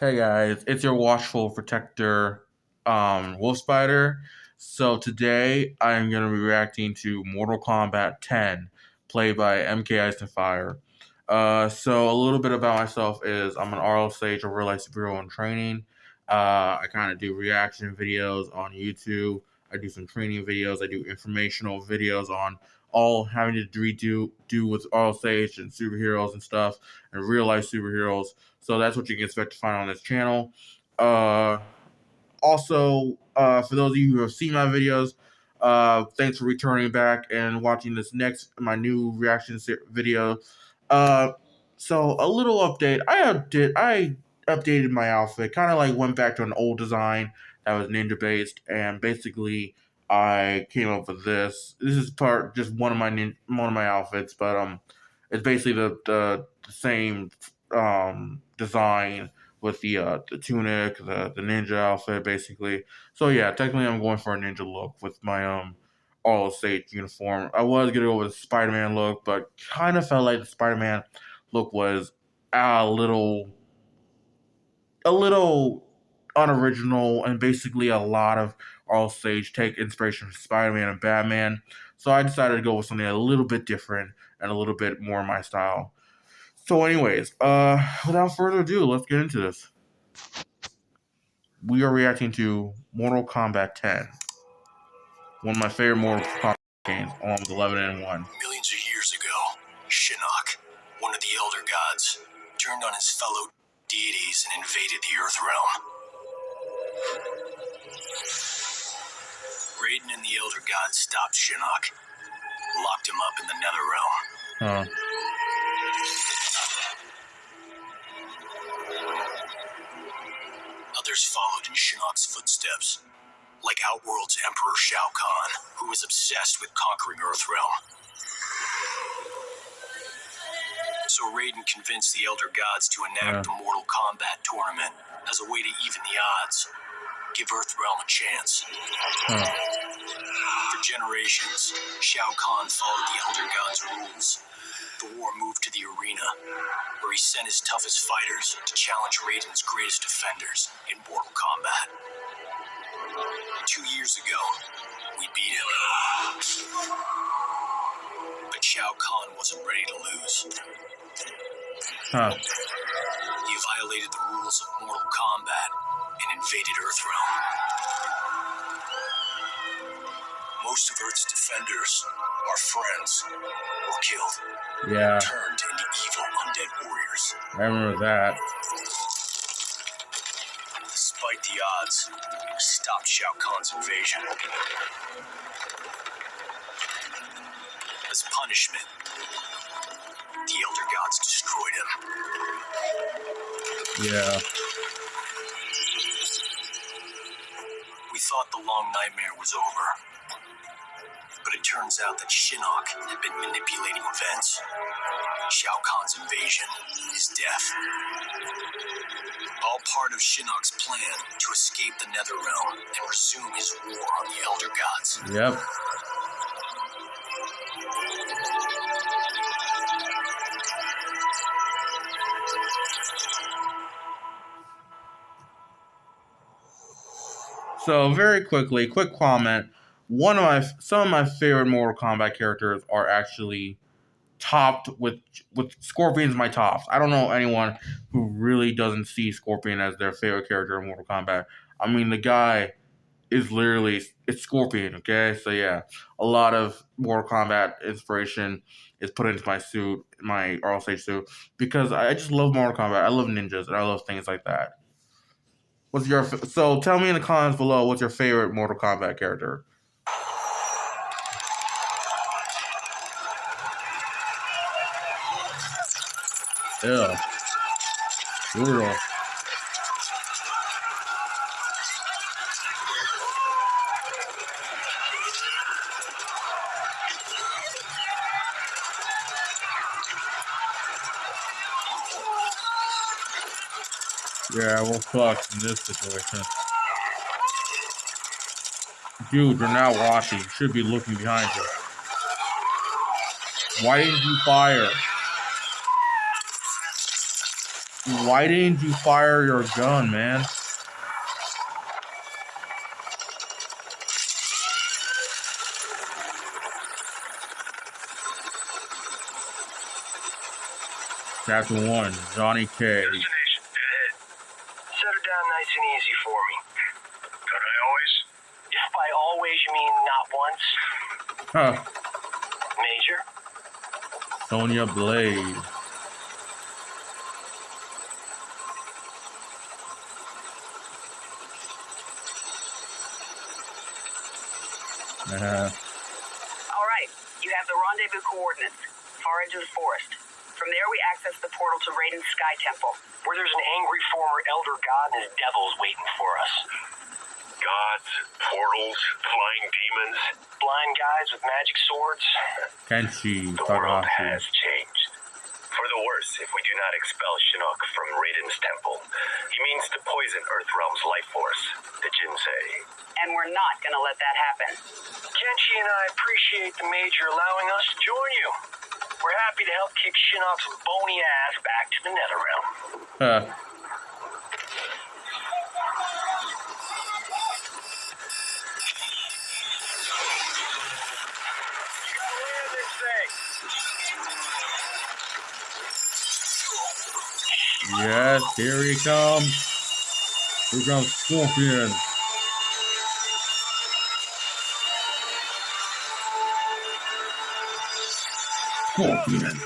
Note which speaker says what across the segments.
Speaker 1: Hey guys, it's your watchful protector, Wolf Spider. So today I am going to be reacting to Mortal Kombat 10, played by MK Ice and Fire. So a little bit about myself is I'm an RLSH, a real life superhero in training. I kind of do reaction videos on YouTube. I do some training videos. I do informational videos on all having to do with RLSH and superheroes and stuff, and real life superheroes. So that's what you can expect to find on this channel. Uh, for those of you who have seen my videos, thanks for returning back and watching my new reaction video. Uh, so a little update. I updated my outfit, kind of like went back to an old design that was ninja based, and basically I came up with this. This is just one of my outfits, but it's basically the same design with the tunic, the ninja outfit, basically. So yeah, technically I'm going for a ninja look with my all state uniform. I was gonna go with a Spider-Man look, but kind of felt like the Spider-Man look was a little unoriginal, and basically a lot of all stage take inspiration from Spider-Man and Batman. So I decided to go with something a little bit different and a little bit more my style. So anyways, without further ado, let's get into this. We are reacting to Mortal Kombat 10, one of my favorite Mortal Kombat games, along with 11 and 1.
Speaker 2: Millions of years ago, Shinnok, one of the Elder Gods, turned on his fellow deities and invaded the Earth Realm. Raiden and the Elder Gods stopped Shinnok, locked him up in the Nether Realm. Others followed in Shinnok's footsteps, like Outworld's Emperor Shao Kahn, who was obsessed with conquering Earthrealm. So Raiden convinced the Elder Gods to enact the Mortal Kombat tournament as a way to even the odds, give Earthrealm a chance. For generations, Shao Kahn followed the Elder Gods' rules. The war moved to the arena, where he sent his toughest fighters to challenge Raiden's greatest defenders in Mortal Kombat. 2 years ago, we beat him. But Shao Kahn wasn't ready to lose. He violated the rules of Mortal Kombat and invaded Earthrealm. Most of Earth's defenders, our friends, were killed.
Speaker 1: Yeah.
Speaker 2: Turned into evil undead warriors.
Speaker 1: I remember that.
Speaker 2: Despite the odds, we stopped Shao Kahn's invasion. As punishment, the Elder Gods destroyed him.
Speaker 1: Yeah.
Speaker 2: We thought the long nightmare was over. But it turns out that Shinnok had been manipulating events. Shao Kahn's invasion, his death. All part of Shinnok's plan to escape the Netherrealm and resume his war on the Elder Gods.
Speaker 1: Yep. So very quickly, quick comment. Some of my favorite Mortal Kombat characters are actually topped with Scorpion's my tops. I don't know anyone who really doesn't see Scorpion as their favorite character in Mortal Kombat. I mean, the guy is literally, it's Scorpion, okay? So yeah, a lot of Mortal Kombat inspiration is put into my suit, my RLSH suit, because I just love Mortal Kombat. I love ninjas and I love things like that. So tell me in the comments below, what's your favorite Mortal Kombat character? Yeah. Brutal. Yeah, we're fucked in this situation. Dude, you're not watching. You should be looking behind you. Why didn't you fire? Why didn't you fire your gun, man? Chapter 1, Johnny K.
Speaker 2: Destination, dead ahead. Set her down nice and easy for me. Could I always? If by always you mean not once.
Speaker 1: Huh.
Speaker 2: Major?
Speaker 1: Sonya Blade.
Speaker 3: All right, you have the rendezvous coordinates. Far into the forest. From there, we access the portal to Raiden's Sky Temple.
Speaker 2: Where there's an angry former Elder God and his devils waiting for us. Gods, portals, flying demons, blind guys with magic swords.
Speaker 1: Kenshi
Speaker 2: The world
Speaker 1: Takahashi.
Speaker 2: has changed. For the worse if we do not expel Shinnok from Raiden's temple. He means to poison Earthrealm's life force, the Jinsei.
Speaker 3: And we're not gonna let that happen.
Speaker 2: Kenshi and I appreciate the Major allowing us to join you. We're happy to help kick Shinnok's bony ass back to the Netherrealm. You gotta land this thing.
Speaker 1: Yes, here he comes. Here comes Scorpion. Scorpion.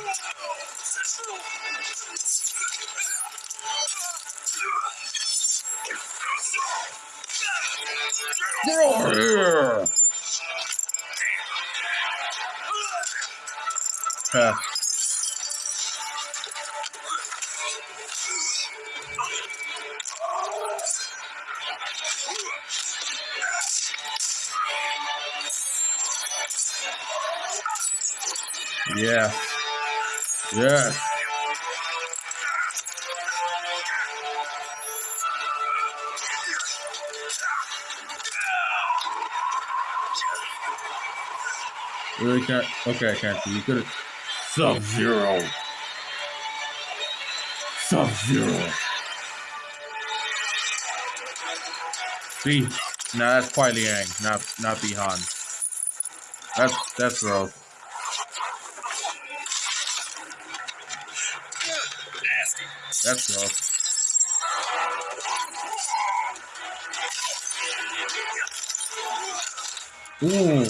Speaker 1: Roar! Yeah. Yes. Really can't. Okay, I can't see. You could have. Sub-Zero. Sub-Zero. See? No, that's Kuai Liang, not Bihan. That's gross. That's gross. Ooh.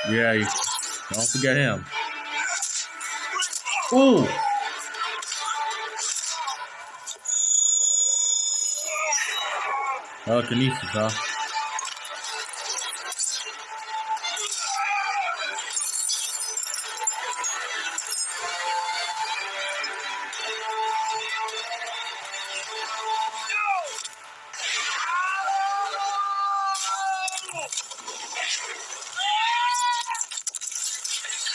Speaker 1: Yeah, don't forget him. Ooh. Telekinesis, huh?